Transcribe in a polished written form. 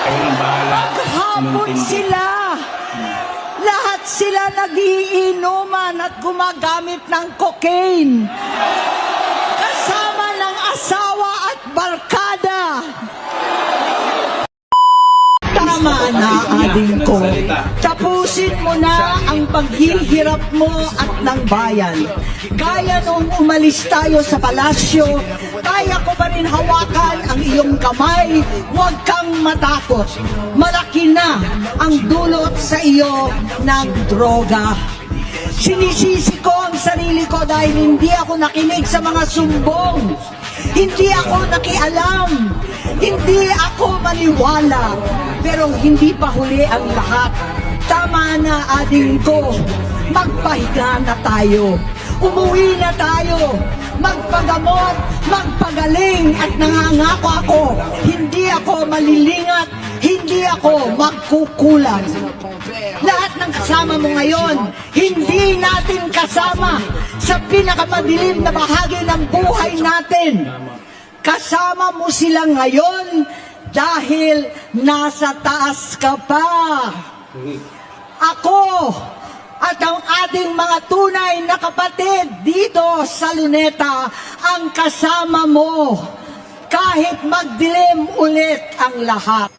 Kayo nang bahala. Maghapon Inintindi. sila. Lahat sila nagiinuman at gumagamit ng cocaine. Kasama ng asawa at barkada. Tama na, ading ko. Tapusin mo na ang paghihirap mo at ng bayan. Gaya nung umalis tayo sa palasyo, kaya ko pa rin hawakan ang iyong kamay. Huwag kang matakot. Malaki na ang dulot sa iyo ng droga. Sinisisi ko ang sarili ko dahil hindi ako nakinig sa mga sumbong. Hindi ako nakialam. Hindi ako maniwala. Pero hindi pa huli ang lahat. Tama na, ading ko. Magpahinga na tayo. Umuwi na tayo. Magpagamot, magpagaling. At nangangako ako, hindi ako malilingat. Hindi ako magkukulang. Lahat ng kasama mo ngayon, hindi natin kasama sa pinakamadilim na bahagi ng buhay natin. Kasama mo sila ngayon dahil nasa taas ka pa. Ako at ang ating mga tunay na kapatid dito sa Luneta ang kasama mo kahit magdilim ulit ang lahat.